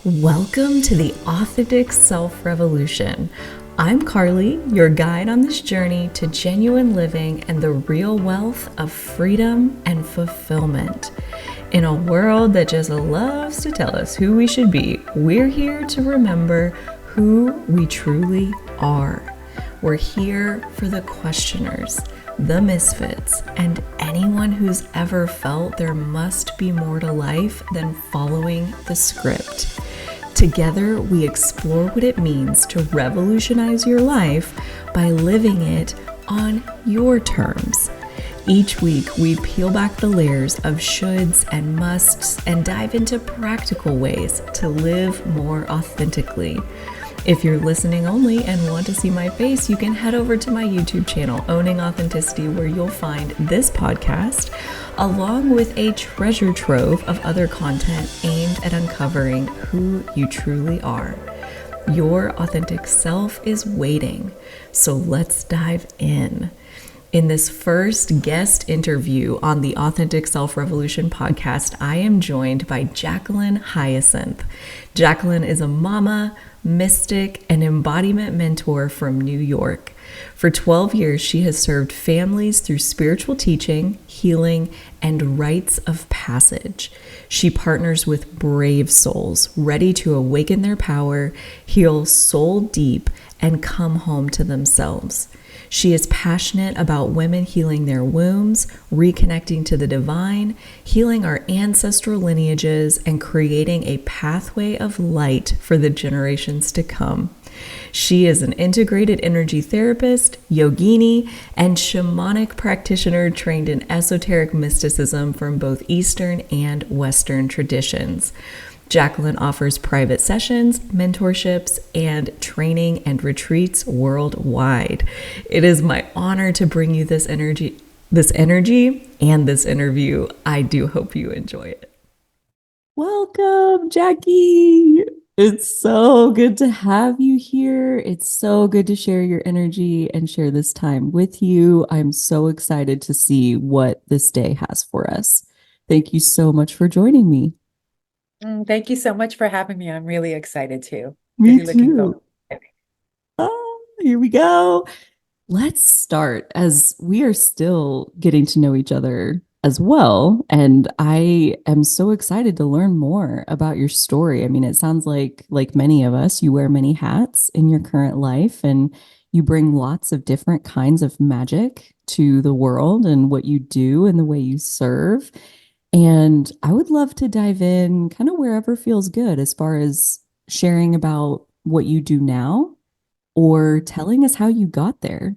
Welcome to the Authentic Self Revolution. I'm Carly, your guide on this journey to genuine living and the real wealth of freedom and fulfillment. In a world that just loves to tell us who we should be, we're here to remember who we truly are. We're here for the questioners, the misfits, and anyone who's ever felt there must be more to life than following the script. Together, we explore what it means to revolutionize your life by living it on your terms. Each week, we peel back the layers of shoulds and musts and dive into practical ways to live more authentically. If you're listening only and want to see my face, you can head over to my YouTube channel, Owning Authenticity, where you'll find this podcast, along with a treasure trove of other content aimed at uncovering who you truly are. Your authentic self is waiting, so let's dive in. In this first guest interview on the Authentic Self Revolution podcast, I am joined by Jacqueline Hyacinth. Jacqueline is a mama, mystic, and embodiment mentor from New York. For 12 years, she has served families through spiritual teaching, healing, and rites of passage. She partners with brave souls ready to awaken their power, heal soul deep, and come home to themselves. She is passionate about women healing their wombs, reconnecting to the divine, healing our ancestral lineages, and creating a pathway of light for the generations to come. She is an integrated energy therapist, Yogini, and Shamanic practitioner trained in esoteric mysticism from both Eastern and Western traditions. Jacqueline offers private sessions, mentorships, and training and retreats worldwide. It is my honor to bring you this energy and this interview. I do hope you enjoy it. Welcome, Jackie. It's so good to have you here. It's so good to share your energy and share this time with you. I'm so excited to see what this day has for us. Thank you so much for joining me. Thank you so much for having me. I'm really excited too. Me Really looking forward too. to it. Here we go. Let's start as we are still getting to know each other as well. And I am so excited to learn more about your story. I mean, it sounds like many of us, you wear many hats in your current life and you bring lots of different kinds of magic to the world and what you do and the way you serve. And I would love to dive in kind of wherever feels good as far as sharing about what you do now or telling us how you got there.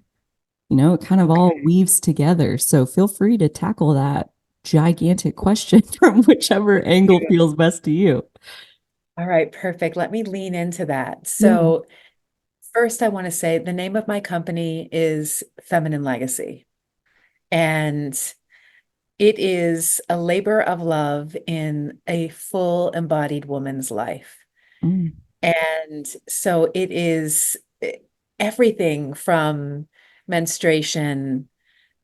You know, it kind of all Okay. weaves together. So feel free to tackle that gigantic question from whichever angle Yeah. feels best to you. All right, perfect. Let me lean into that. Yeah. So, first, I want to say the name of my company is Feminine Legacy, and it is a labor of love in a full embodied woman's life. Mm, And so it is everything from menstruation,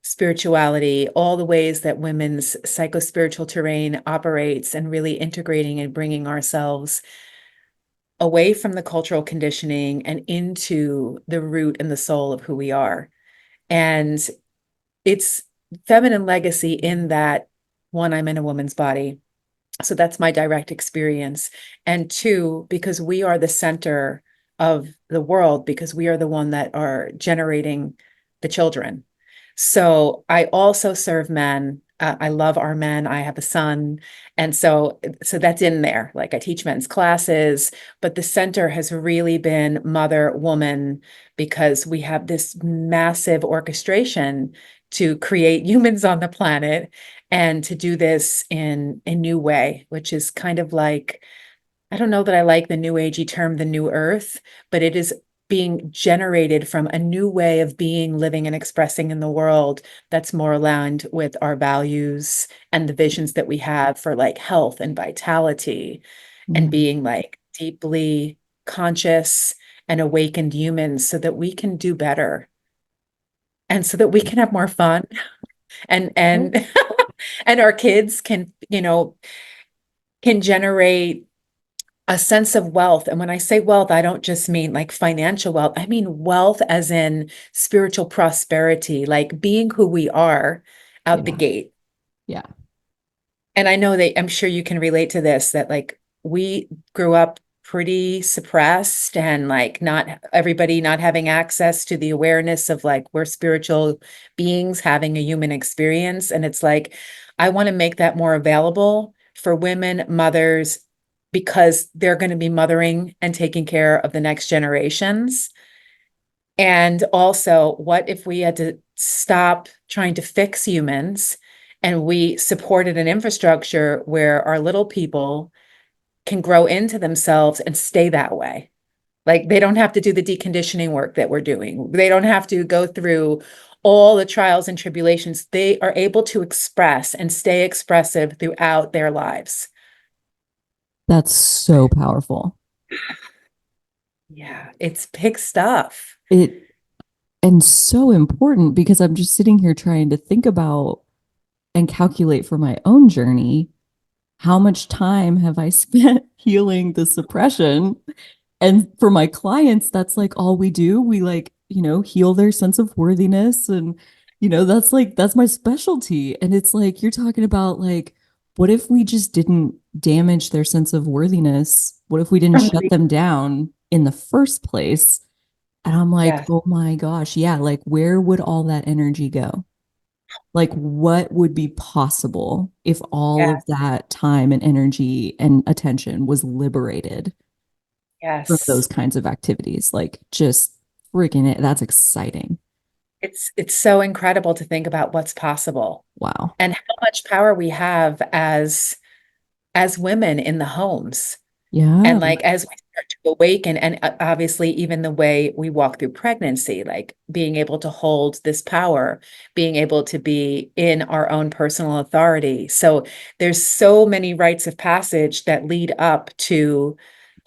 spirituality, all the ways that women's psychospiritual terrain operates, and really integrating and bringing ourselves away from the cultural conditioning and into the root and the soul of who we are. And it's feminine legacy in that, one, I'm in a woman's body. So that's my direct experience. And two, because we are the center of the world, because we are the one that are generating the children. So I also serve men. I love our men. I have a son. And so that's in there. Like I teach men's classes, but the center has really been mother, woman, because we have this massive orchestration to create humans on the planet and to do this in a new way, which is kind of like, I don't know that I like the new agey term, the new earth, but it is being generated from a new way of being, living, and expressing in the world that's more aligned with our values and the visions that we have for like health and vitality and mm. being like deeply conscious and awakened humans so that we can do better and so that we can have more fun and and our kids can, can generate a sense of wealth. And when I say wealth, I don't just mean like financial wealth. I mean wealth as in spiritual prosperity, like being who we are out the Yeah. gate. Yeah. And I know that I'm sure you can relate to this, that like we grew up pretty suppressed and like not everybody not having access to the awareness of like we're spiritual beings having a human experience. And it's like, I want to make that more available for women, mothers, because they're going to be mothering and taking care of the next generations. And also, what if we had to stop trying to fix humans and we supported an infrastructure where our little people can grow into themselves and stay that way? Like they don't have to do the deconditioning work that we're doing. They don't have to go through all the trials and tribulations. They are able to express and stay expressive throughout their lives. That's so powerful. Yeah, it's big stuff. It and so important because I'm just sitting here trying to think about and calculate for my own journey how much time have I spent healing the suppression. And for my clients, that's like all we do. We like, heal their sense of worthiness. And, that's my specialty. And it's like, you're talking about like, what if we just didn't damage their sense of worthiness? What if we didn't shut them down in the first place? And I'm like, Yes, oh my gosh, yeah, like where would all that energy go? Like what would be possible if all yes, of that time and energy and attention was liberated from those yes. kinds of activities? Like just freaking it. That's exciting. It's so incredible to think about what's possible Wow. and how much power we have as women in the homes. And Yeah. like as we start to awaken, and obviously even the way we walk through pregnancy, like being able to hold this power, being able to be in our own personal authority. So there's so many rites of passage that lead up to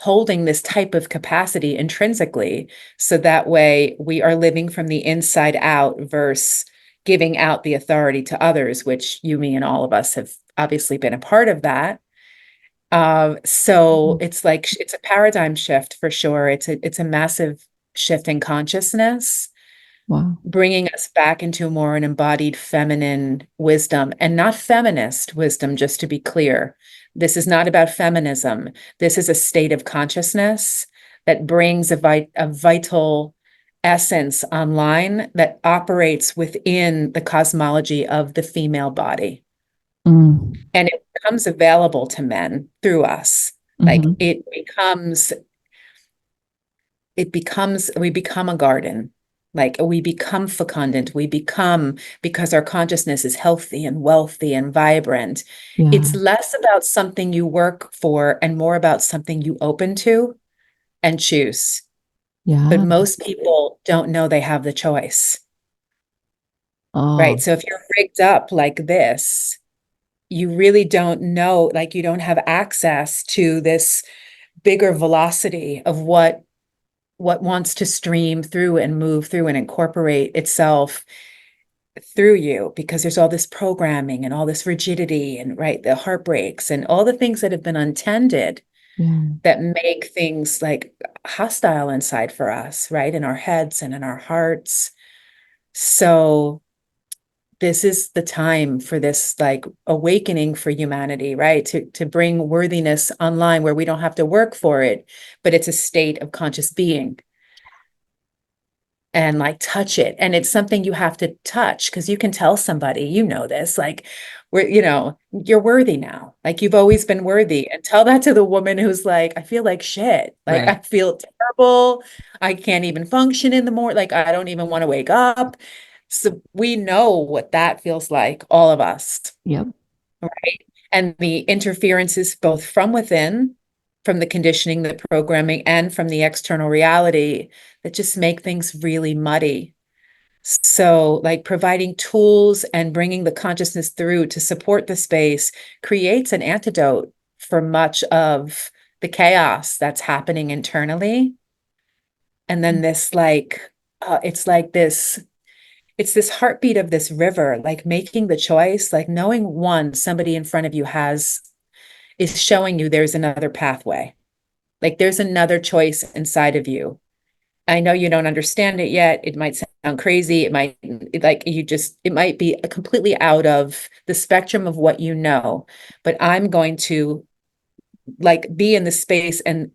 holding this type of capacity intrinsically. So that way we are living from the inside out versus giving out the authority to others, which you, me, and all of us have obviously been a part of that. So Mhm. it's like it's a paradigm shift for sure. It's a massive shift in consciousness, Wow. bringing us back into more an embodied feminine wisdom and not feminist wisdom, just to be clear. This is not about feminism. This is a state of consciousness that brings a vital essence online that operates within the cosmology of the female body. Mm. And it becomes available to men through us. Like Hmm. we become a garden. Like we become fecundant. We become, because our consciousness is healthy and wealthy and vibrant. It's Yeah. less about something you work for and more about something you open to and choose. But Yeah. most people don't know they have the choice, right? Oh, So if you're rigged up like this, you really don't know, like you don't have access to this bigger velocity of what wants to stream through and move through and incorporate itself through you, because there's all this programming and all this rigidity and right, the heartbreaks and all the things that have been untended yeah. that make things like hostile inside for us, right, in our heads and in our hearts. So this is the time for this like awakening for humanity, right, to bring worthiness online where we don't have to work for it, but it's a state of conscious being, and like touch it. And it's something you have to touch because you can tell somebody, this, like, you're worthy now. Like you've always been worthy. And tell that to the woman who's like, I feel like shit. Like I Right. feel terrible. I can't even function in the morning. Like I don't even want to wake up. So we know what that feels like, all of us. Yep. Right. And the interferences both from within, from the conditioning, the programming, and from the external reality that just make things really muddy. So, like providing tools and bringing the consciousness through to support the space creates an antidote for much of the chaos that's happening internally. And then this, like, it's this heartbeat of this river, like making the choice, like knowing one, somebody in front of you is showing you there's another pathway. Like there's another choice inside of you. I know you don't understand it yet. It might sound crazy. It might it might be completely out of the spectrum of what you know, but I'm going to like be in the space and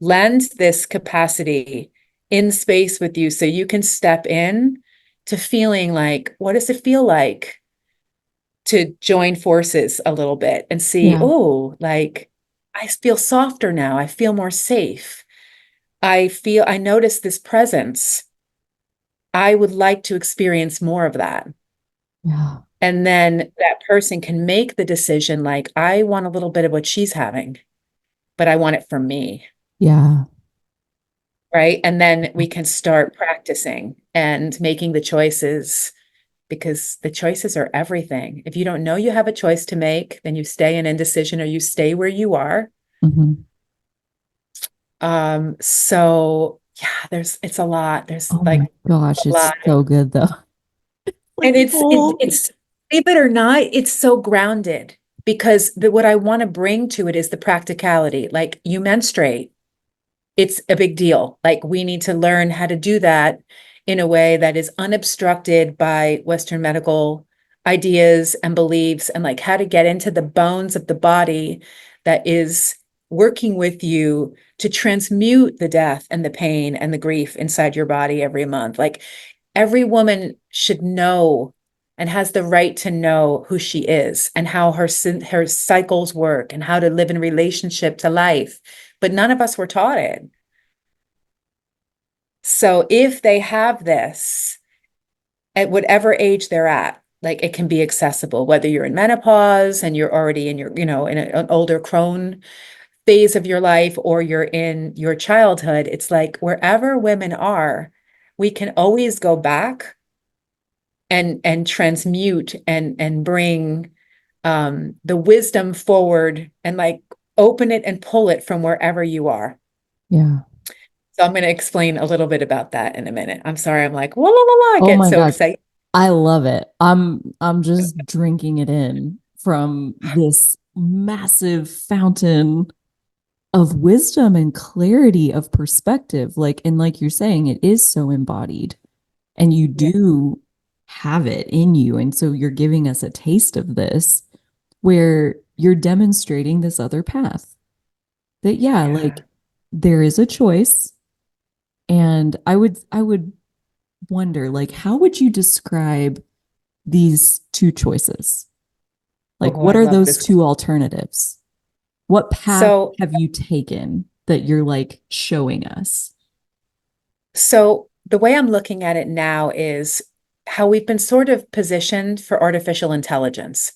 lend this capacity in space with you so you can step in to feeling like, what does it feel like to join forces a little bit and see, Yeah. oh, like I feel softer now. I feel more safe. I notice this presence. I would like to experience more of that. Yeah. And then that person can make the decision like, I want a little bit of what she's having, but I want it for me. Yeah. Right. And then we can start practicing and making the choices because the choices are everything. If you don't know you have a choice to make, then you stay in indecision or you stay where you are. Hmm. So yeah, it's a lot. There's Oh like my gosh, a it's lot. so good though. Like And the whole, it's believe it or not, it's so grounded because what I want to bring to it is the practicality. Like you menstruate, it's a big deal. Like we need to learn how to do that in a way that is unobstructed by Western medical ideas and beliefs, and like how to get into the bones of the body that is working with you to transmute the death and the pain and the grief inside your body every month. Like every woman should know and has the right to know who she is and how her cycles work and how to live in relationship to life. But none of us were taught it. So if they have this at whatever age they're at, like it can be accessible, whether you're in menopause and you're already in your, in an older crone phase of your life, or you're in your childhood, it's like wherever women are, we can always go back and transmute and bring the wisdom forward and like open it and pull it from wherever you are. yeah. So I'm going to explain a little bit about that in a minute. I'm sorry. I'm like, la, la, la, la, I Oh get my so gosh. excited. I love it. I'm just drinking it in from this massive fountain of wisdom and clarity of perspective. Like, and like you're saying, it is so embodied and you Yeah, do have it in you. And so you're giving us a taste of this where you're demonstrating this other path that, yeah, yeah. like there is a choice. And I would wonder, like, how would you describe these two choices? Like, Oh, what I are love those this. two alternatives? What path So, have you taken that you're like showing us? so the way I'm looking at it now is how we've been sort of positioned for artificial intelligence.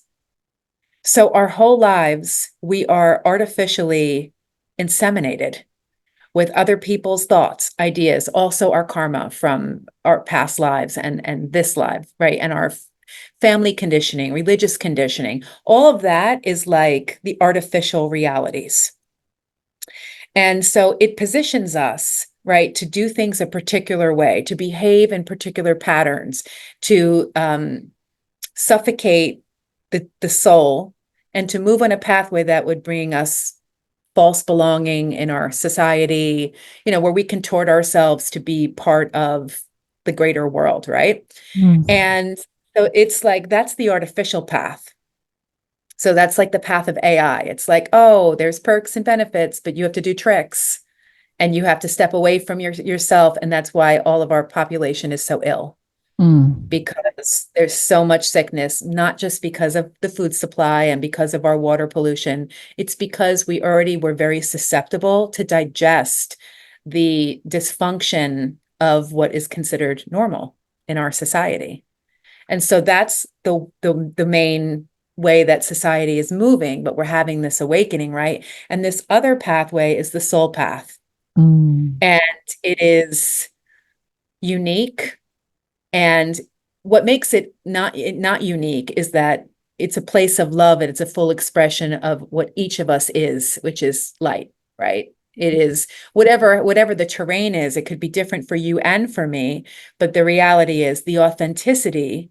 So our whole lives, we are artificially inseminated with other people's thoughts, ideas, also our karma from our past lives and this life, right? And our family conditioning, religious conditioning, all of that is like the artificial realities. And so it positions us, right, to do things a particular way, to behave in particular patterns, to suffocate the soul, and to move on a pathway that would bring us false belonging in our society, where we contort ourselves to be part of the greater world, right? Mm. And so it's like that's the artificial path. So that's like the path of AI. It's like, oh, there's perks and benefits, but you have to do tricks and you have to step away from yourself. And that's why all of our population is so ill, Mm. because there's so much sickness, not just because of the food supply and because of our water pollution. It's because we already were very susceptible to digest the dysfunction of what is considered normal in our society. And so that's the main way that society is moving, but we're having this awakening, right? And this other pathway is the soul path. Mm. And it is unique. And what makes it not unique is that it's a place of love and it's a full expression of what each of us is, which is light, right? It is whatever the terrain is, it could be different for you and for me, but the reality is the authenticity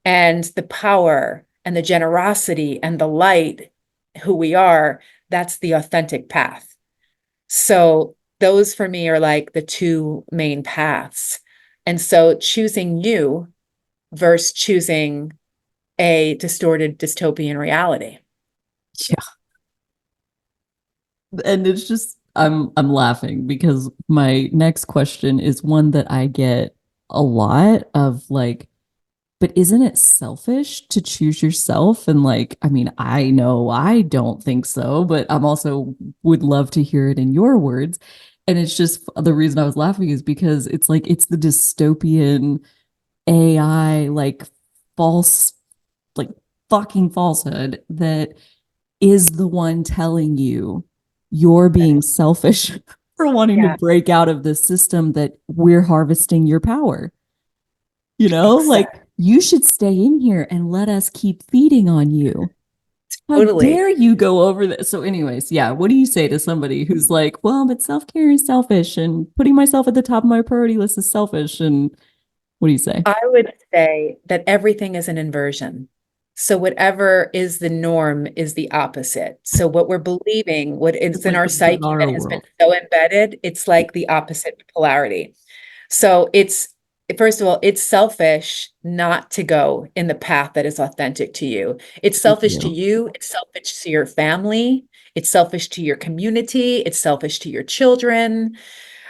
and the power and the generosity and the light, who we are, that's the authentic path. So those for me are like the two main paths. And so choosing you versus choosing a distorted dystopian reality. Yeah. And it's just I'm laughing because my next question is one that I get a lot of like, but isn't it selfish to choose yourself? And like, I mean, I know I don't think so, but I'm also would love to hear it in your words. And it's just the reason I was laughing is because it's like it's the dystopian AI, like false, like fucking falsehood that is the one telling you you're being selfish for wanting to Yeah, break out of the system that we're harvesting your power. You know, like exactly. you should stay in here and let us keep feeding on you. How Totally. dare you go over this? So, anyways, yeah, what do you say to somebody who's like, well, but self care is selfish and putting myself at the top of my priority list is selfish? And what do you say? I would say that everything is an inversion. So whatever is the norm is the opposite. So what we're believing, what is It's in like our the psyche bizarre that has been world. so embedded, it's like the opposite polarity. So it's, first of all, it's selfish not to go in the path that is authentic to you. It's Thank selfish to you. you, it's selfish to your family, it's selfish to your community, it's selfish to your children.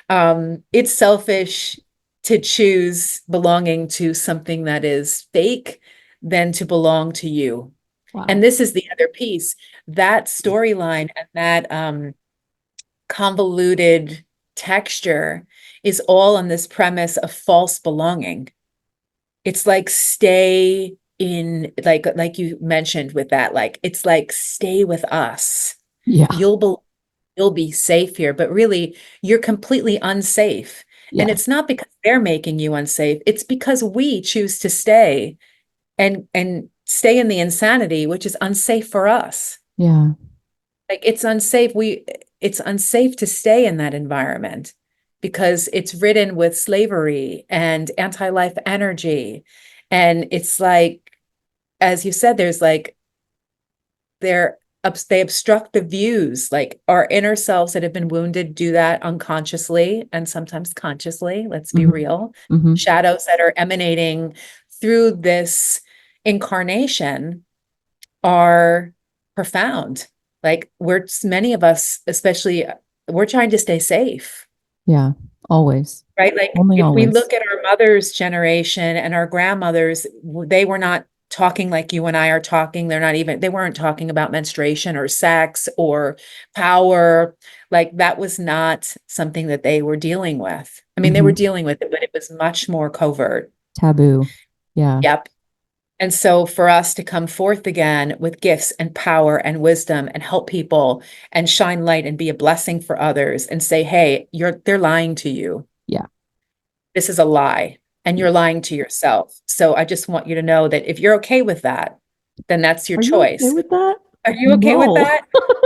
It's selfish to choose belonging to something that is fake than to belong to you. And Wow. this is the other piece. That storyline and that convoluted texture is all on this premise of false belonging. It's like stay in, like you mentioned with that, like it's like stay with us. Yeah. You'll be you'll be safe here, but really you're completely unsafe. And Yeah. it's not because they're making you unsafe, it's because we choose to stay and stay in the insanity, which is unsafe for us. Yeah. Like it's unsafe to stay in that environment because it's ridden with slavery and anti-life energy. And it's like, as you said, there's like they're they obstruct the views, like our inner selves that have been wounded do that unconsciously and sometimes consciously, let's be Hmm. real. Hmm. Shadows that are emanating through this incarnation are profound. Like we're many of us, especially, we're trying to stay safe, Yeah. Always. right? Like Only if we always. look at our mother's generation and our grandmothers, they were not talking like you and I are talking. They weren't talking about menstruation or sex or power. Like that was not something that they were dealing with. I mean, they were Hmm. dealing with it, but it was much more covert. Taboo. Yeah. Yep. And so for us to come forth again with gifts and power and wisdom and help people and shine light and be a blessing for others and say, hey, they're lying to you. Yeah. This is a lie and Yeah. you're lying to yourself. So I just want you to know that if you're okay with that, then that's your Are you okay choice. with that? Are you okay with No. that?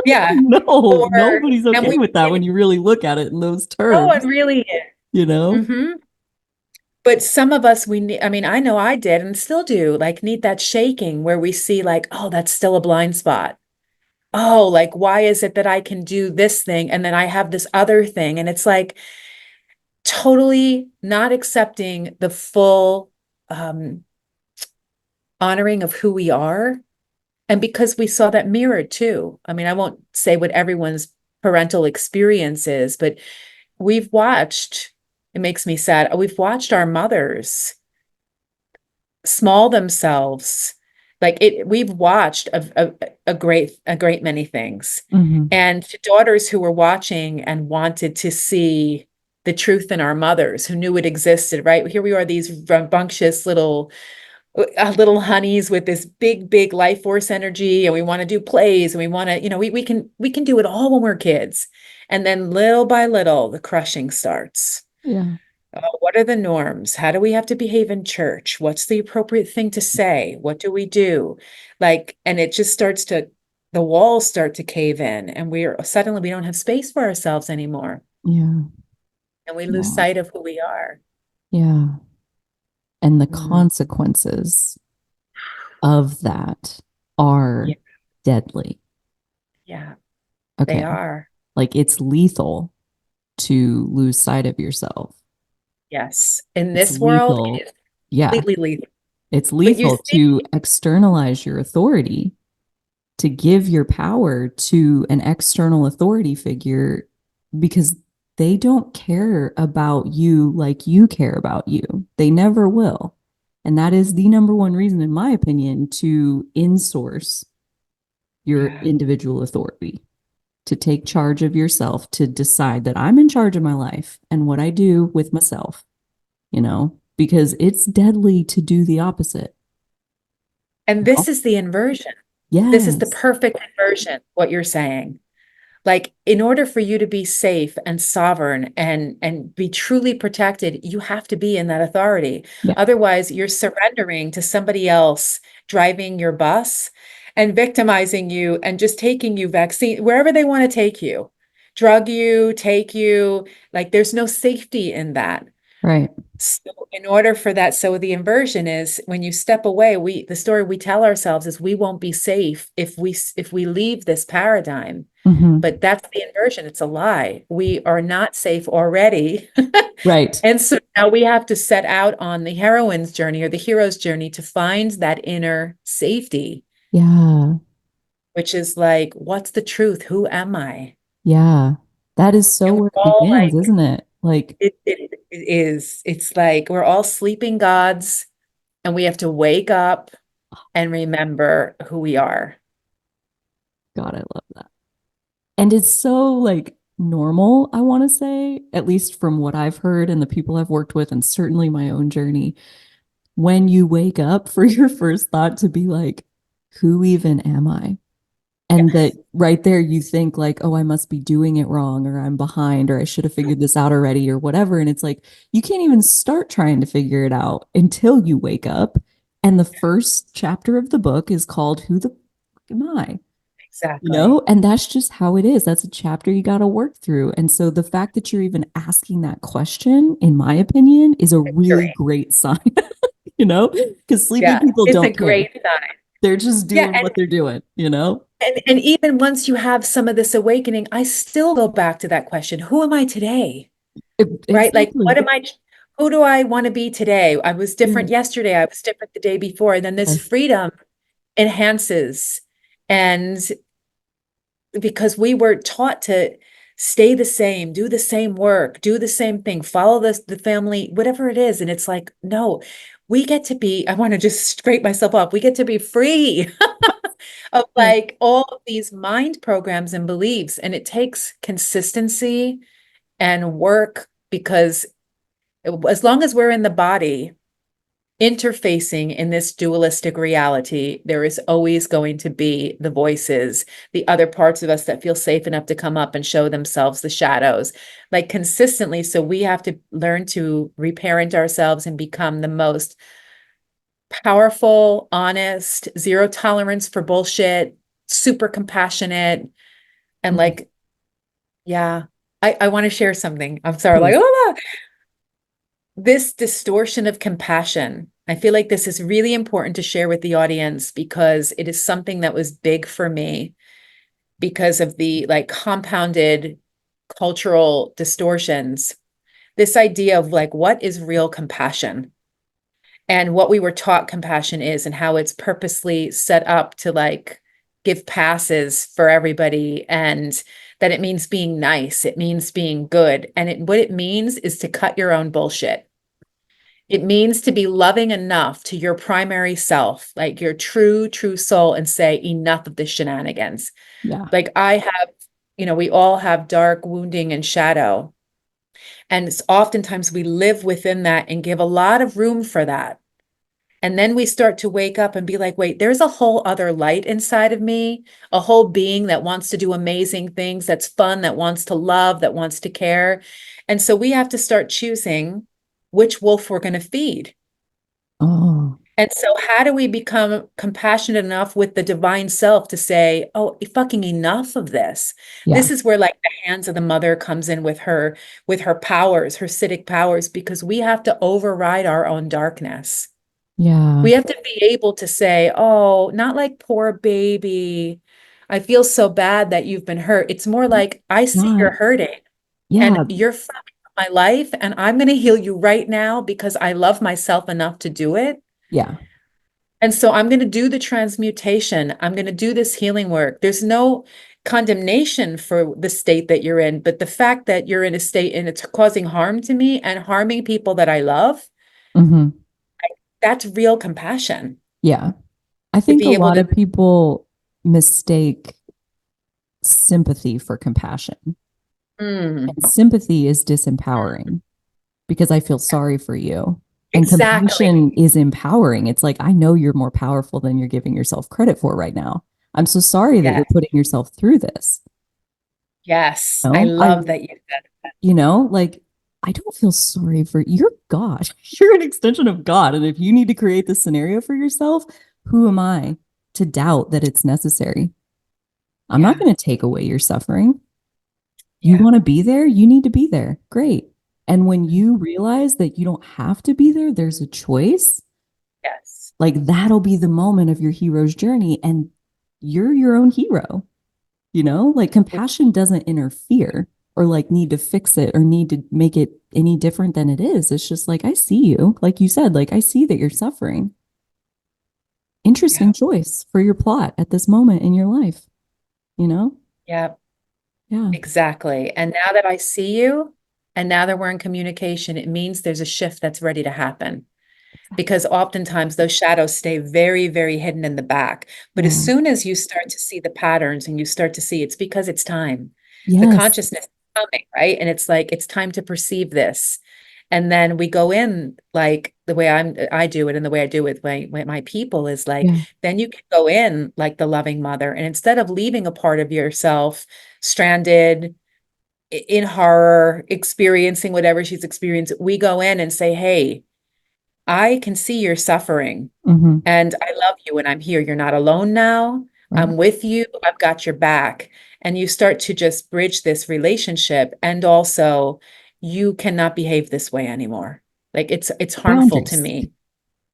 Yeah. No, Or, nobody's and okay we, with that when you really look at it in those no one terms, really is. you know? Hmm. But some of us, we need, I mean, I know I did and still do, like, need that shaking where we see, like, oh, that's still a blind spot. Oh, like, why is it that I can do this thing and then I have this other thing? And it's like totally not accepting the full um, honoring of who we are. And because we saw that mirrored too. I mean, I won't say what everyone's parental experience is, but we've watched, it makes me sad. We've watched our mothers small themselves. Like we've watched a great many things. Hmm. And to daughters who were watching and wanted to see the truth in our mothers who knew it existed, right? Here we are, these rambunctious little honeys with this big life force energy, and we want to do plays and we want to, we can do it all when we're kids. And then little by little, the crushing starts. Yeah. What are the norms? How do we have to behave in church? What's the appropriate thing to say? What do we do? Like, and it just the walls start to cave in, and suddenly we don't have space for ourselves anymore. Yeah. And we lose Wow. sight of who we are. Yeah. And the Mm, consequences of that are yeah, deadly. yeah, they Okay. are. Like it's lethal to lose sight of yourself. Yes. In It's this world, lethal. it is Yeah, completely lethal. it's But you lethal see, to externalize your authority, to give your power to an external authority figure because they don't care about you like you care about you. They never will. And that is the number one reason, in my opinion, to insource your yeah. individual authority, to take charge of yourself, to decide that I'm in charge of my life and what I do with myself, because it's deadly to do the opposite. And this is the inversion. This is the Yes. perfect inversion, what you're saying. Like, in order for you to be safe and sovereign and be truly protected, you have to be in that authority. Yeah. Otherwise, you're surrendering to somebody else driving your bus and victimizing you and just taking you vaccine wherever they want to take you, drug you, take you. Like, there's no safety in that. Right. So in order for that, so the inversion is when you step away, the story we tell ourselves is we won't be safe if we leave this paradigm. Mm-hmm. But that's the inversion. It's a lie. We are not safe already. Right. And so now we have to set out on the heroine's journey or the hero's journey to find that inner safety, Yeah. which is like, what's the truth? Who am I? Yeah. That is so And we're where it all begins, like, isn't it? Like, it is. It's like we're all sleeping gods and we have to wake up and remember who we are. God, I love that. And it's so like normal, I want to say, at least from what I've heard and the people I've worked with, and certainly my own journey, when you wake up for your first thought to be like, who even am I? And that Yes, right there, you think like, oh, I must be doing it wrong, or I'm behind, or I should have figured this out already, or whatever. And it's like, you can't even start trying to figure it out until you wake up. And the first chapter of the book is called Who the Fuck Am I? exactly. And that's just how it is. That's a chapter you got to work through. And so the fact that you're even asking that question, in my opinion, is a really Victory. great sign, because sleeping Yeah, people it's a don't care. great sign. They're just Yeah, doing what they're doing. and even once you have some of this awakening, I still go back to that question: Who am I today? Right? Like, what Exactly. am I? Who do I want to be today? I was Yeah. different yesterday. I was different the day before, and then this Yes. freedom enhances, and because we were taught to stay the same, do the same work, do the same thing, follow the family, whatever it is. And it's like, no, we get to be, I want to just scrape myself up. We get to be free of Right. like all of these mind programs and beliefs. And it takes consistency and work because as long as we're in the body, interfacing in this dualistic reality, there is always going to be the voices, the other parts of us that feel safe enough to come up and show themselves, the shadows, like consistently. So we have to learn to reparent ourselves and become the most powerful, honest, zero tolerance for bullshit, super compassionate, and Mhm. like, yeah. I want to share something. I'm sorry, like, Please. oh, this distortion of compassion. I feel like this is really important to share with the audience because it is something that was big for me because of the like compounded cultural distortions. This idea of like, what is real compassion? And what we were taught compassion is, and how it's purposely set up to like give passes for everybody, and that it means being nice, it means being good. And what it means is to cut your own bullshit. It means to be loving enough to your primary self, like your true soul, and say, enough of the shenanigans. Yeah. Like I have, we all have dark wounding and shadow. And oftentimes we live within that and give a lot of room for that. And then we start to wake up and be like, wait, there's a whole other light inside of me, a whole being that wants to do amazing things, that's fun, that wants to love, that wants to care. And so we have to start choosing which wolf we're going to feed. Oh, And so, how do we become compassionate enough with the divine self to say, oh, fucking enough of this? yeah. This is where like the hands of the mother comes in with her powers, her Siddhic powers, because we have to override our own darkness. Yeah. We have to be able to say, oh, not like poor baby. I feel so bad that you've been hurt. It's more like, I see you're Not. hurting. Yeah. and you're from my life, and I'm going to heal you right now because I love myself enough to do it. Yeah. And so I'm going to do the transmutation. I'm going to do this healing work. There's no condemnation for the state that you're in, but the fact that you're in a state and it's causing harm to me and harming people that I love, Hmm. that's real compassion. Yeah. I To think a be able lot to, of people mistake sympathy for compassion. mm, And sympathy is disempowering because I feel sorry for you. And exactly. compassion is empowering. It's like, I know you're more powerful than you're giving yourself credit for right now. I'm so sorry that Yes. you're putting yourself through this. Yes. I No, love that you said that. like I don't feel sorry for you're God. You're an extension of God. And if you need to create this scenario for yourself, who am I to doubt that it's necessary? I'm not Yeah. going to take away your suffering. You Yeah. want to be there? You need to be there. Great. And when you realize that you don't have to be there, there's a choice, Yes. like that'll be the moment of your hero's journey. And you're your own hero, like compassion doesn't interfere or like need to fix it or need to make it any different than it is. It's just like, I see you. Like you said, like, I see that you're suffering. Yeah. Interesting choice for your plot at this moment in your life, you know? Yeah. Yeah. Exactly. And now that I see you, and now that we're in communication, it means there's a shift that's ready to happen. Because oftentimes those shadows stay very, very hidden in the back. But as Yeah. soon as you start to see the patterns and you start to see, it's because it's time. The Yes. consciousness is coming, right? And it's like, it's time to perceive this. And then we go in like the way I do it and the way I do it with my people is like, Yeah. then you can go in like the loving mother. And instead of leaving a part of yourself stranded in horror, experiencing whatever she's experienced, we go in and say, hey, I can see your suffering Hmm. and I love you and I'm here. You're not alone now. Right. I'm with you. I've got your back. And you start to just bridge this relationship. And also, you cannot behave this way anymore. Like it's harmful to Boundaries, me.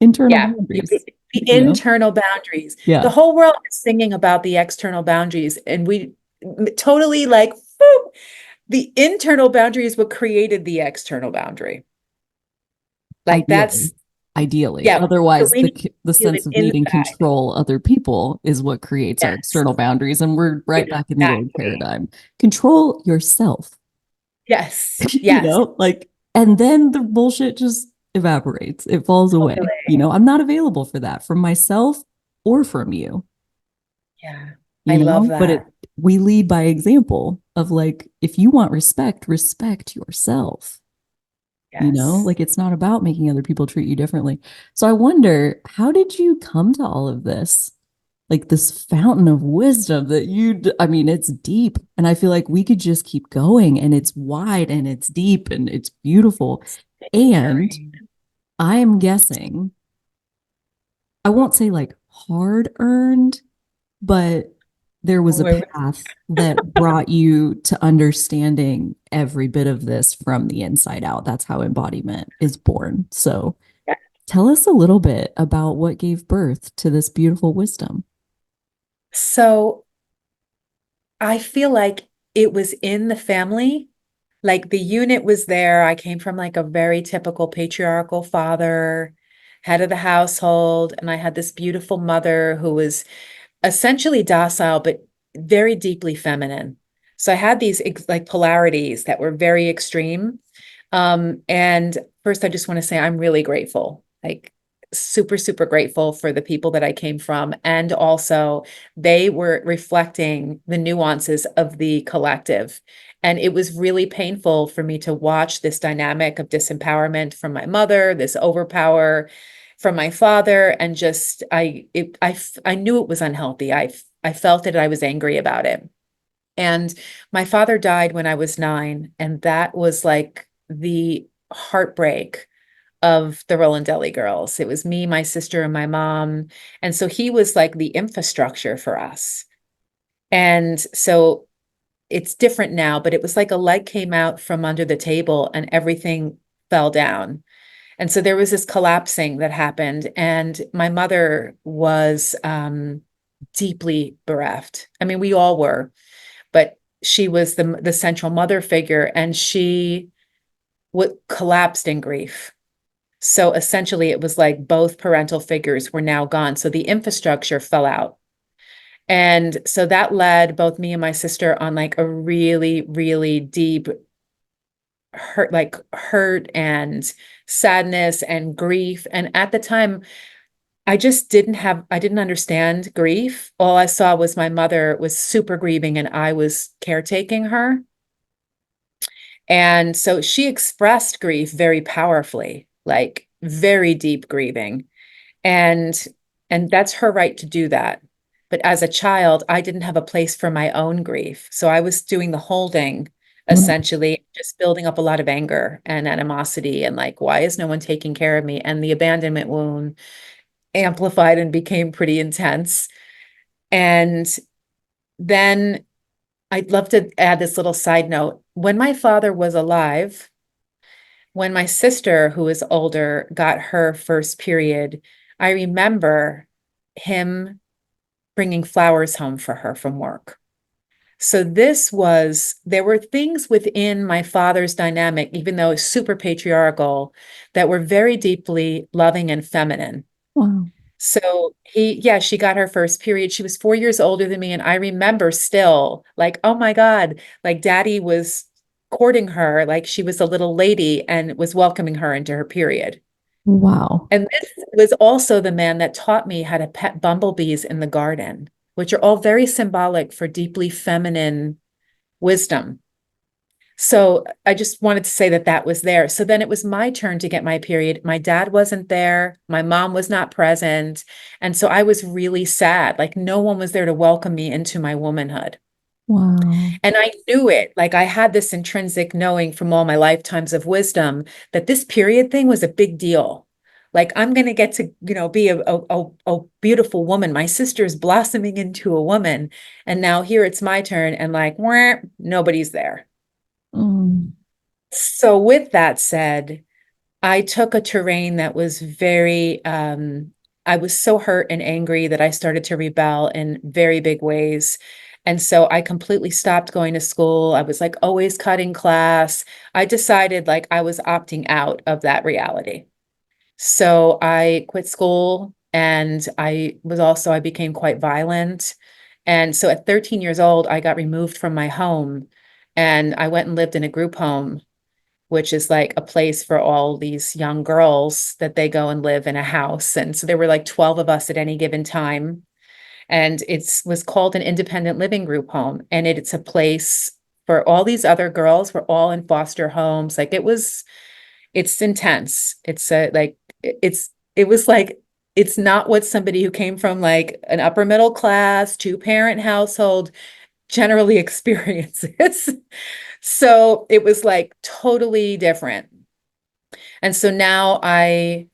internal Yeah. boundaries, The you know? internal boundaries. The Yeah. whole world is singing about the external boundaries. And we totally like, whoop, the internal boundary is what created the external boundary. Like Ideally. that's, Ideally. yeah. So Otherwise, we need the to feel it sense of needing to inside. control other people is what creates our Yes, external boundaries. And we're right back in the old exactly. paradigm. Control yourself, Yes, yes. like, and then the bullshit just evaporates. It falls away. Totally. I'm not available for that from myself or from you, Yeah, I love but that. we lead by example of like, if you want respect, respect yourself. Yes. Like it's not about making other people treat you differently. So I wonder, how did you come to all of this? Like this fountain of wisdom that I mean, it's deep. And I feel like we could just keep going and it's wide and it's deep and it's beautiful. And Sharing. I am guessing, I won't say like hard earned, but there was a Where path that brought you to understanding every bit of this from the inside out. That's how embodiment is born. So tell us a little bit about what gave birth to this beautiful wisdom. So I feel like it was in the family. Like the unit was there. I came from like a very typical patriarchal father, head of the household, and I had this beautiful mother who was essentially docile, but very deeply feminine. So I had these like polarities that were very extreme. And first, I just want to say I'm really grateful, like super, super grateful for the people that I came from. And also, they were reflecting the nuances of the collective. And it was really painful for me to watch this dynamic of disempowerment from my mother, this overpower from my father, and just I knew it was unhealthy. I felt it. I was angry about it. And my father died when I was 9, and that was like the heartbreak of the Rolandelli girls. It was me, my sister, and my mom. And so he was like the infrastructure for us. And so it's different now, but it was like a light came out from under the table and everything fell down. And so there was this collapsing that happened, and my mother was deeply bereft. I mean, we all were, but she was the central mother figure, and she collapsed in grief. So essentially, it was like both parental figures were now gone. So the infrastructure fell out. And so that led both me and my sister on like a really, really deep hurt and sadness and grief. And at the time, I didn't understand grief. All I saw was my mother was super grieving and I was caretaking her. And so she expressed grief very powerfully, like very deep grieving. And and that's her right to do that. But as a child, I didn't have a place for my own grief. So I was doing the holding, Mm. essentially, just building up a lot of anger and animosity and like, why is no one taking care of me? And the abandonment wound amplified and became pretty intense. And then I'd love to add this little side note. When my father was alive, when my sister, who is older, got her first period, I remember him bringing flowers home for her from work. So there were things within my father's dynamic, even though it's super patriarchal, that were very deeply loving and feminine. Wow. So she got her first period. She was 4 years older than me. And I remember still like, oh my God, like daddy was courting her like she was a little lady and was welcoming her into her period. Wow. And this was also the man that taught me how to pet bumblebees in the garden, which are all very symbolic for deeply feminine wisdom. So I just wanted to say that that was there. So then it was my turn to get my period. My dad wasn't there. My mom was not present. And so I was really sad. Like no one was there to welcome me into my womanhood. Wow. And I knew it. Like I had this intrinsic knowing from all my lifetimes of wisdom that this period thing was a big deal. Like I'm going to get to, be a beautiful woman. My sister's blossoming into a woman. And now here it's my turn. And like, wah, nobody's there. Mm. So with that said, I took a terrain that was very, I was so hurt and angry that I started to rebel in very big ways. And so I completely stopped going to school. I was like always cutting class. I decided like I was opting out of that reality. So I quit school and I became quite violent. And so at 13 years old, I got removed from my home and I went and lived in a group home, which is like a place for all these young girls that they go and live in a house. And so there were like 12 of us at any given time. And it was called an independent living group home. And it's a place for all these other girls. We're all in foster homes. It's intense. It was like, it's not what somebody who came from like an upper middle class, two-parent household generally experiences. So it was like totally different. And so now I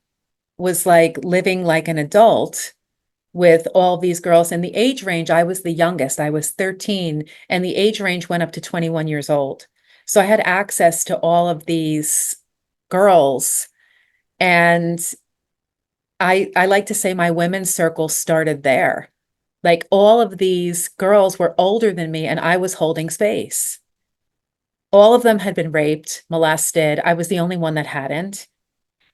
was like living like an adult with all these girls. And the age range, I was the youngest. I was 13, and the age range went up to 21 years old. So I had access to all of these girls. And I like to say my women's circle started there. Like all of these girls were older than me, and I was holding space. All of them had been raped, molested. I was the only one that hadn't.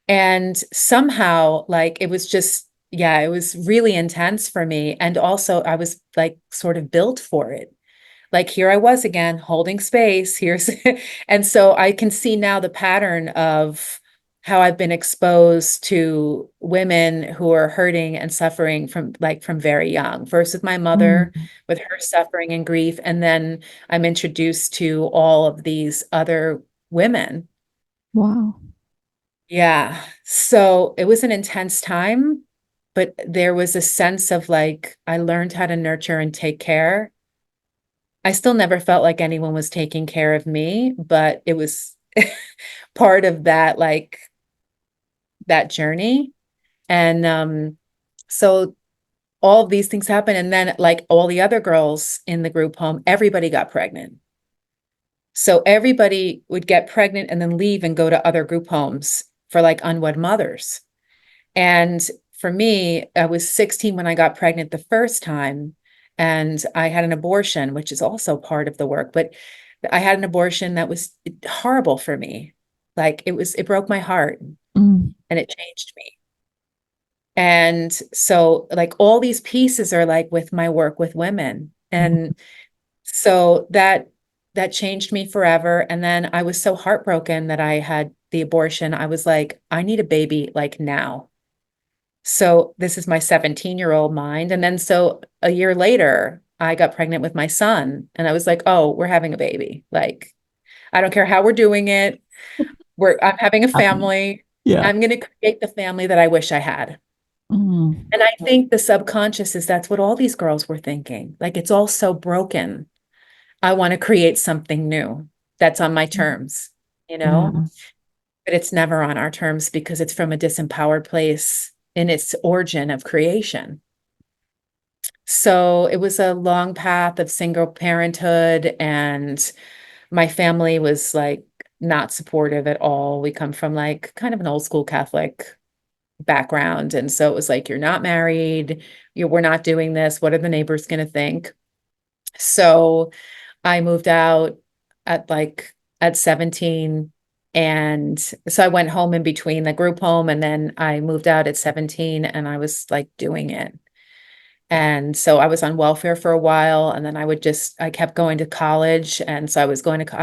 And somehow, like, it was just, yeah, it was really intense for me. And also, I was like sort of built for it. Like, here I was again, holding space. And so I can see now the pattern of how I've been exposed to women who are hurting and suffering from very young. First with my mother, Mm. with her suffering and grief. And then I'm introduced to all of these other women. Wow. Yeah. So it was an intense time, but there was a sense of like, I learned how to nurture and take care. I still never felt like anyone was taking care of me, but it was part of that, like that journey. And so all of these things happen. And then like all the other girls in the group home, everybody got pregnant. So everybody would get pregnant and then leave and go to other group homes for like unwed mothers. And for me, I was 16 when I got pregnant the first time. and I had an abortion, which is also part of the work, but I had an abortion that was horrible for me. Like it broke my heart Mm. and it changed me. And so like all these pieces are like with my work with women. And so that changed me forever. And then I was so heartbroken that I had the abortion. I was like, I need a baby like now. So this is my 17-year-old mind. And then so a year later, I got pregnant with my son and I was like, oh, we're having a baby. Like, I don't care how we're doing it. I'm having a Happening. family. Yeah. I'm going to create the family that I wish I had. Mm. And I think the subconscious is that's what all these girls were thinking. Like, it's all so broken. I want to create something new that's on my terms, you know? Yeah. But it's never on our terms because it's from a disempowered place in its origin of creation. So it was a long path of single parenthood, and my family was like not supportive at all. We come from like kind of an old school Catholic background. And so it was like, you're not married, we're not doing this. What are the neighbors going to think? So I moved out at 17. And so I went home in between the group home, and then I moved out at 17 and I was like doing it. And so I was on welfare for a while, and then I kept going to college. And so I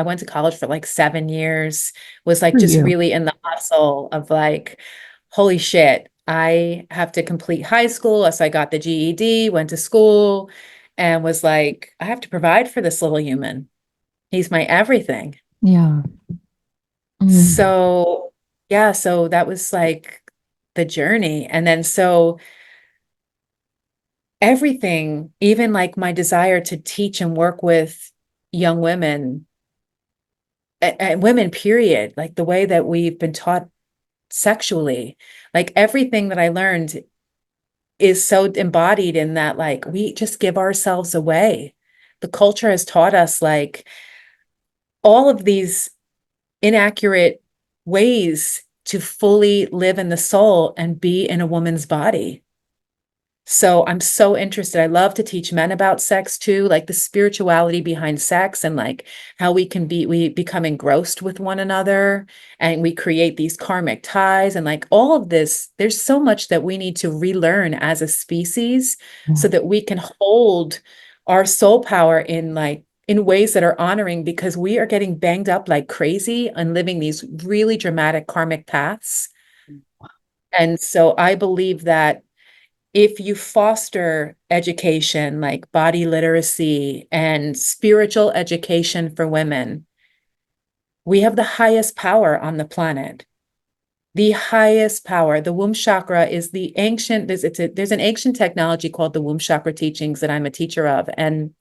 went to college for like 7 years, was like For just you. really in the hustle of like, holy shit, I have to complete high school. So I got the GED, went to school, and was like, I have to provide for this little human. He's my everything. Yeah. Mm. So, yeah, so that was like the journey. And then so everything, even like my desire to teach and work with young women and women, period, like the way that we've been taught sexually, like everything that I learned is so embodied in that, like, we just give ourselves away. The culture has taught us like all of these inaccurate ways to fully live in the soul and be in a woman's body. So I'm so interested. I love to teach men about sex too, like the spirituality behind sex and like how we become engrossed with one another and we create these karmic ties and like all of this. There's so much that we need to relearn as a species Yeah. so that we can hold our soul power in ways that are honoring, because we are getting banged up like crazy and living these really dramatic karmic paths. And so I believe that if you foster education like body literacy and spiritual education for women, we have the highest power on the planet. The highest power. The womb chakra is the ancient, there's an ancient technology called the womb chakra teachings that I'm a teacher of. And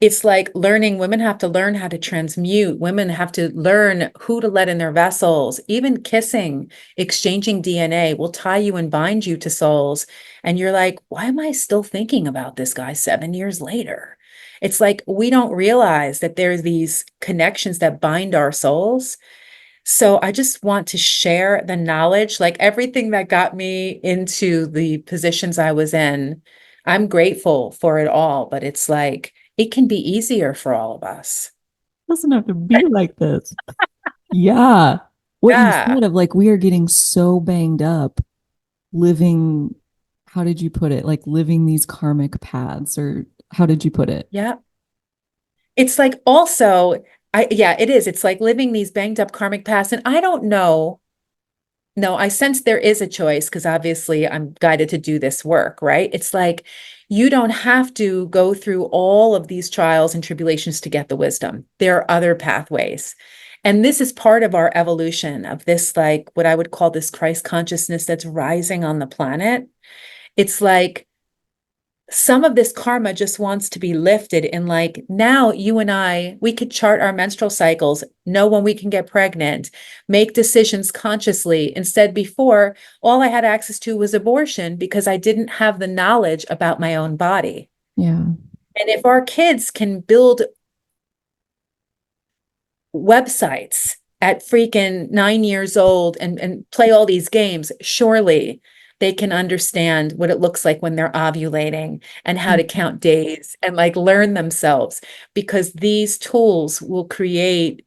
it's like women have to learn how to transmute. Women have to learn who to let in their vessels. Even kissing, exchanging DNA will tie you and bind you to souls. And you're like, why am I still thinking about this guy 7 years later? It's like we don't realize that there's these connections that bind our souls. So I just want to share the knowledge, like everything that got me into the positions I was in. I'm grateful for it all, but it's like it can be easier for all of us. Doesn't have to be like this. Yeah. What you Yeah. said of like, we are getting so banged up living, how did you put it? Like living these karmic paths, or how did you put it? Yeah. It's like also, yeah, it is. It's like living these banged up karmic paths. And I don't know. No, I sense there is a choice because obviously I'm guided to do this work, right? It's like you don't have to go through all of these trials and tribulations to get the wisdom. There are other pathways. And this is part of our evolution of this, like what I would call this Christ consciousness that's rising on the planet. It's like some of this karma just wants to be lifted. And like now you and we could chart our menstrual cycles, know when we can get pregnant, make decisions consciously. Instead, before, all I had access to was abortion because I didn't have the knowledge about my own body. Yeah. And if our kids can build websites at freaking 9 years old and play all these games, surely they can understand what it looks like when they're ovulating and how to count days and like learn themselves, because these tools will create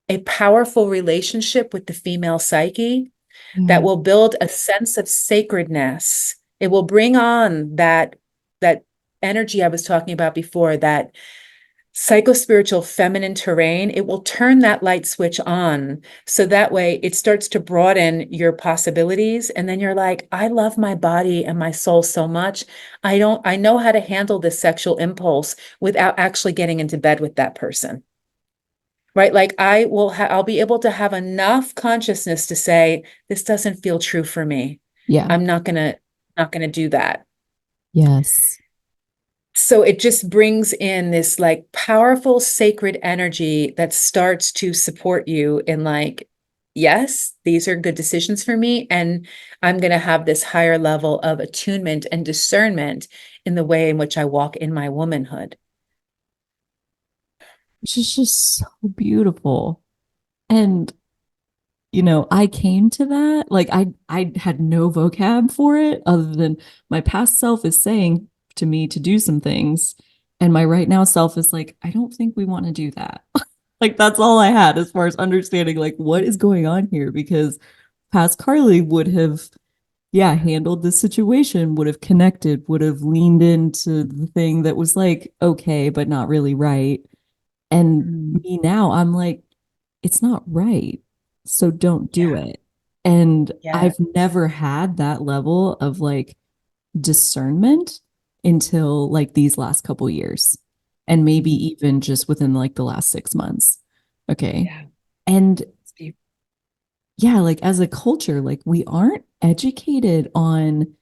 a powerful relationship with the female psyche that Yeah. will build a sense of sacredness. It will bring on that energy I was talking about before, that psychospiritual feminine terrain. It will turn that light switch on. So that way it starts to broaden your possibilities. And then you're like, I love my body and my soul so much. I know how to handle this sexual impulse without actually getting into bed with that person. Right? Like I'll be able to have enough consciousness to say, this doesn't feel true for me. Yeah. I'm not gonna do that. Yes. So it just brings in this like powerful sacred energy that starts to support you in like, yes, these are good decisions for me. And I'm going to have this higher level of attunement and discernment in the way in which I walk in my womanhood. Which is just so beautiful. And I came to that, like I had no vocab for it other than my past self is saying to me to do some things, and my right now self is like, I don't think we want to do that. Like that's all I had as far as understanding like what is going on here, because past Carly would have, yeah, handled this situation, would have connected, would have leaned into the thing that was like okay, but not really right. And Mm, me now, I'm like, it's not right. So don't do yeah, it. And yeah. I've never had that level of like discernment until like these last couple years. And maybe Mm, even just within like the last 6 months. Okay. yeah. And It's beautiful. yeah, like as a culture, like we aren't educated on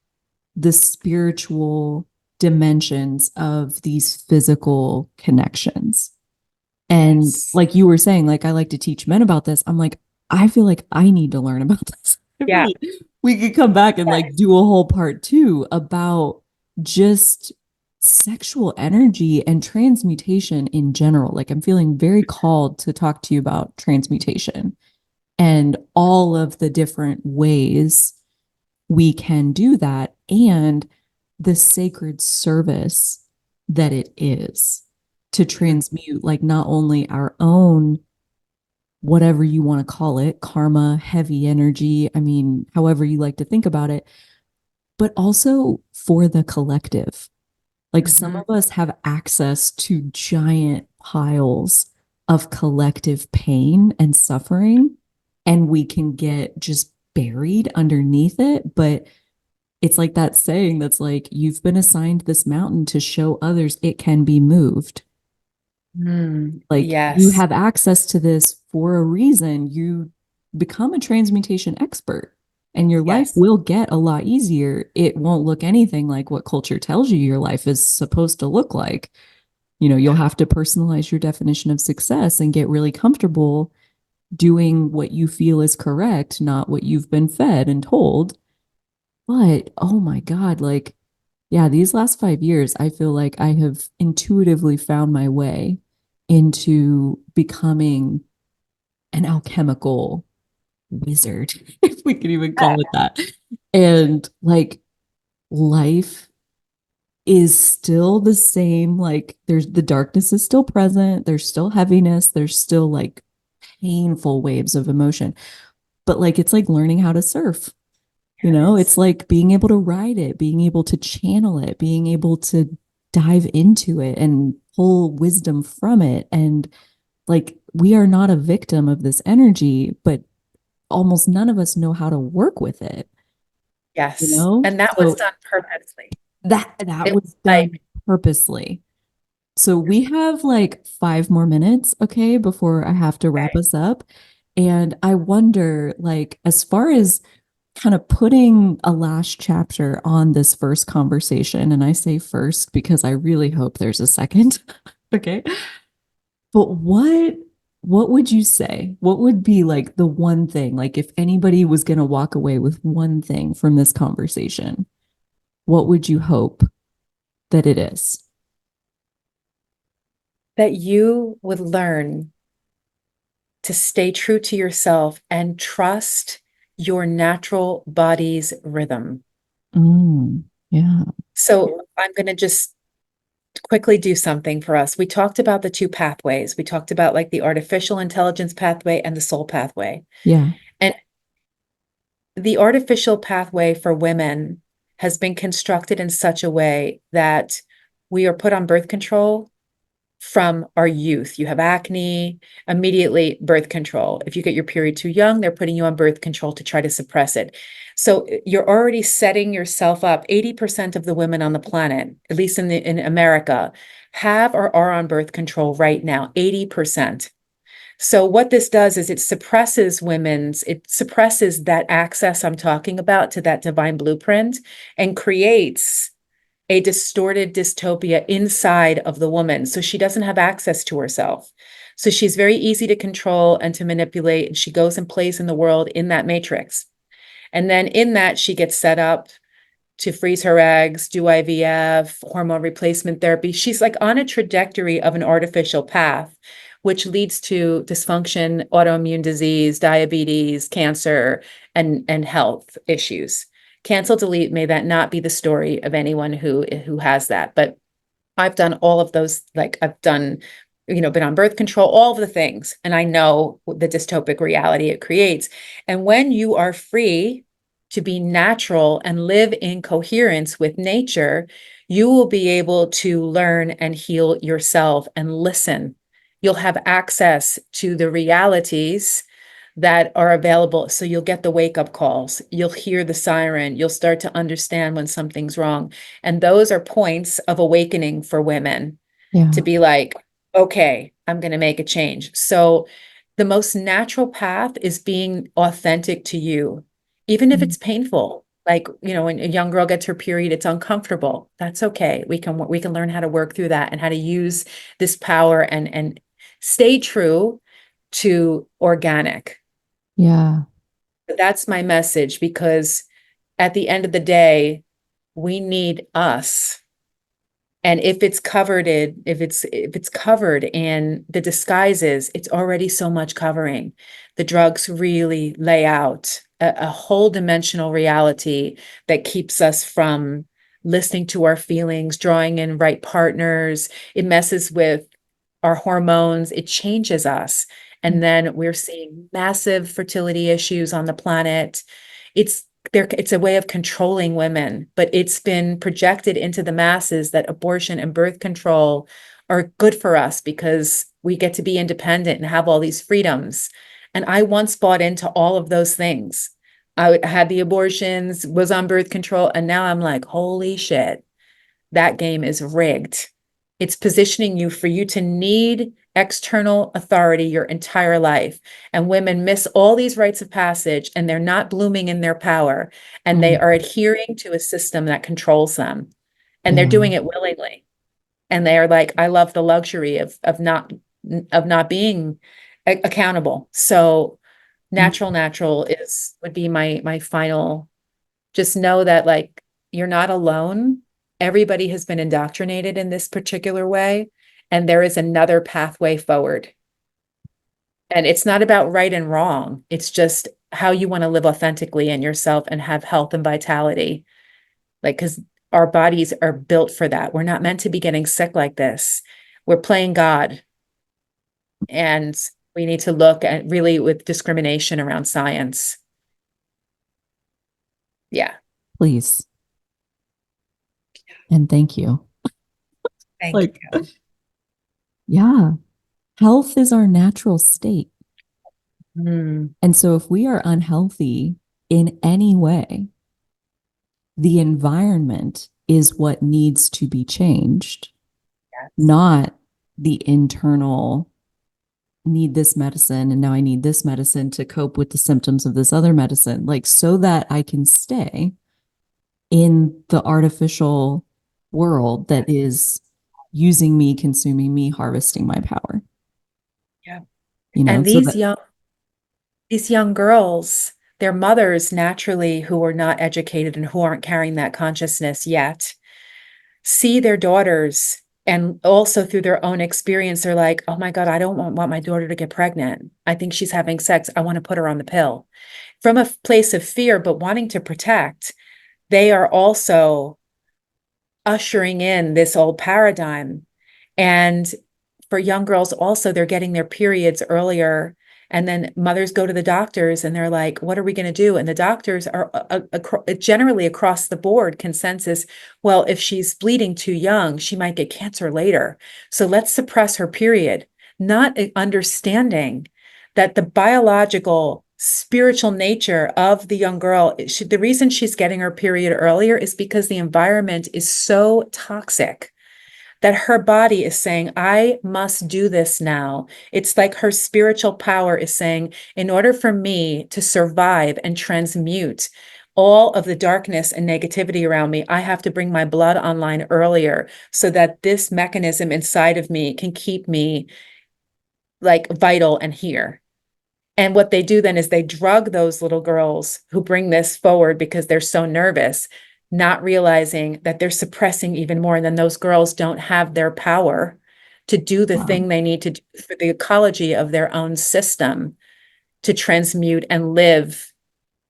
the spiritual dimensions of these physical connections. And Yes. like you were saying, like I like to teach men about this. I'm like, I feel like I need to learn about this. I Yeah. really, we could come back and like do a whole part two about just sexual energy and transmutation in general. Like I'm feeling very called to talk to you about transmutation and all of the different ways we can do that, and the sacred service that it is to Mhm. transmute, like not only our own, whatever you want to call it, karma, heavy energy, I mean, however you like to think about it, but also for the collective. Like some Mhm. of us have access to giant piles of collective pain and suffering, and we can get just buried underneath it. But it's like that saying that's like, you've been assigned this mountain to show others it can be moved. Like you Yes. have access to this for a reason. You become a transmutation expert and your life Yes. will get a lot easier. It won't look anything like what culture tells you your life is supposed to look like. You'll Yeah. have to personalize your definition of success and get really comfortable doing what you feel is correct, not what you've been fed and told. But oh my God, like, yeah, these last 5 years, I feel like I have intuitively found my way into becoming an alchemical wizard, if we can even call it that. And like life is still the same. Like there's the darkness is still present. There's still heaviness. There's still like painful waves of emotion. But like it's like learning how to surf. It's Yes. like being able to ride it, being able to channel it, being able to dive into it and pull wisdom from it. And like we are not a victim of this energy, but almost none of us know how to work with it, you Yes. know? And that was So done purposely. that It was was done like, purposely. So we have like 5 more minutes, okay, before I have to wrap okay. us up. And I wonder, like, as far as kind of putting a last chapter on this first conversation, and I say first because I really hope there's a second. Okay. But what would you say? What would be like the one thing, like if anybody was going to walk away with one thing from this conversation, what would you hope that it is? That you would learn to stay true to yourself and trust your natural body's rhythm. Yeah. So I'm going to just quickly do something for us. We talked about the two pathways. We talked about like the artificial intelligence pathway and the soul pathway. Yeah. And the artificial pathway for women has been constructed in such a way that we are put on birth control from our youth. You have acne, immediately birth control. If you get your period too young, they're putting you on birth control to try to suppress it. So you're already setting yourself up. 80% of the women on the planet, at least in America, have or are on birth control right now, 80%. So what this does is it suppresses that access I'm talking about to that divine blueprint and creates a distorted dystopia inside of the woman. So she doesn't have access to herself. So she's very easy to control and to manipulate. And she goes and plays in the world in that matrix. And then in that, she gets set up to freeze her eggs, do IVF, hormone replacement therapy. She's like on a trajectory of an artificial path, which leads to dysfunction, autoimmune disease, diabetes, cancer, and health issues. Cancel, delete, may that not be the story of anyone who has that. But I've done all of those, like I've done, been on birth control, all of the things. And I know the dystopic reality it creates. And when you are free to be natural and live in coherence with nature, you will be able to learn and heal yourself and listen. You'll have access to the realities that are available. So you'll get the wake up calls, you'll hear the siren, you'll start to understand when something's wrong. And those are points of awakening for women to be like, okay, I'm going to make a change. So the most natural path is being authentic to you, even if it's painful. Like, when a young girl gets her period, it's uncomfortable. That's okay. We can learn how to work through that and how to use this power and stay true to organic. Yeah. That's my message, because at the end of the day, we need us. And if it's covered in the disguises, it's already so much covering. The drugs really lay out a whole dimensional reality that keeps us from listening to our feelings, drawing in right partners. It messes with our hormones, it changes us. And then we're seeing massive fertility issues on the planet. It's a way of controlling women, but it's been projected into the masses that abortion and birth control are good for us because we get to be independent and have all these freedoms. And I once bought into all of those things. I had the abortions, was on birth control, and now I'm like, holy shit, that game is rigged. It's positioning you for you to need external authority your entire life. And women miss all these rites of passage and they're not blooming in their power. And they are adhering to a system that controls them. And they're doing it willingly. And they are like, I love the luxury of not being accountable. So natural would be my final. Just know that, like, you're not alone. Everybody has been indoctrinated in this particular way, and there is another pathway forward. And it's not about right and wrong. It's just how you want to live authentically in yourself and have health and vitality. Like, because our bodies are built for that. We're not meant to be getting sick like this. We're playing God. And we need to look at really with discrimination around science. Yeah. Please. And thank you. Thank you. Yeah. Health is our natural state. Mm. And so if we are unhealthy in any way, the environment is what needs to be changed, not the internal need this medicine and now I need this medicine to cope with the symptoms of this other medicine, like so that I can stay in the artificial world that is using me, consuming me, harvesting my power. Yeah. And these young girls, their mothers naturally, who are not educated and who aren't carrying that consciousness yet, see their daughters and also through their own experience, they're like, oh my God, I don't want my daughter to get pregnant. I think she's having sex. I want to put her on the pill. From a place of fear, but wanting to protect, they are also ushering in this old paradigm. And for young girls also, they're getting their periods earlier. And then mothers go to the doctors and they're like, what are we going to do? And the doctors are generally across the board consensus, well, if she's bleeding too young, she might get cancer later. So let's suppress her period, not understanding that the biological spiritual nature of the young girl, the reason she's getting her period earlier is because the environment is so toxic that her body is saying, I must do this now. It's like her spiritual power is saying, in order for me to survive and transmute all of the darkness and negativity around me, I have to bring my blood online earlier so that this mechanism inside of me can keep me like vital and here. And what they do then is they drug those little girls who bring this forward because they're so nervous, not realizing that they're suppressing even more. And then those girls don't have their power to do the thing they need to do for the ecology of their own system to transmute and live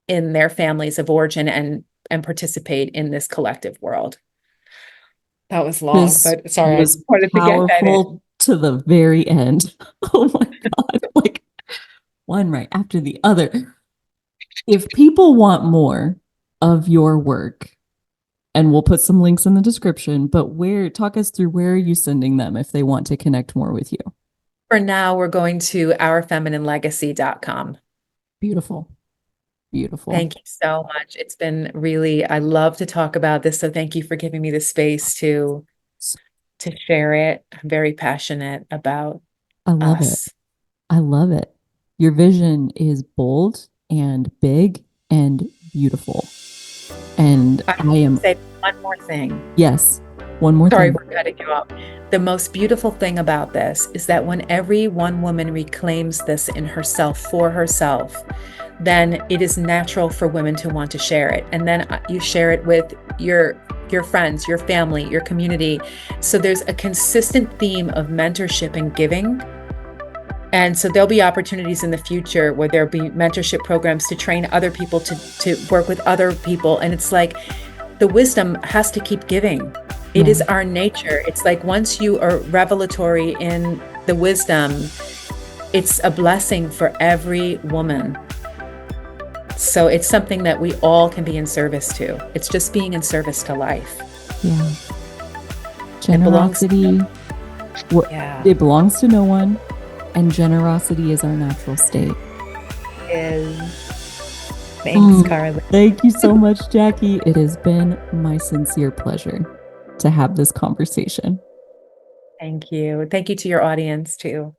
in their families of origin and participate in this collective world. That was long, but sorry, I was wanted to get that in. To the very end. Oh my God. Like one right after the other. If people want more of your work, and we'll put some links in the description, but talk us through where are you sending them if they want to connect more with you? For now, we're going to ourfemininelegacy.com. Beautiful. Beautiful. Thank you so much. It's been really, I love to talk about this. So thank you for giving me the space to share it. I'm very passionate about us. I love it. Your vision is bold and big and beautiful. And I am say one more thing. Yes. One more Sorry thing. for cutting you off. The most beautiful thing about this is that when every one woman reclaims this in herself for herself, then it is natural for women to want to share it. And then you share it with your friends, your family, your community. So there's a consistent theme of mentorship and giving. And so there'll be opportunities in the future where there'll be mentorship programs to train other people to work with other people. And it's like the wisdom has to keep giving. It is our nature. It's like once you are revelatory in the wisdom, it's a blessing for every woman. So it's something that we all can be in service to. It's just being in service to life. Yeah. Generosity. It belongs to no one. And generosity is our natural state. Thanks, Carly. Thank you so much, Jackie. It has been my sincere pleasure to have this conversation. Thank you. Thank you to your audience too.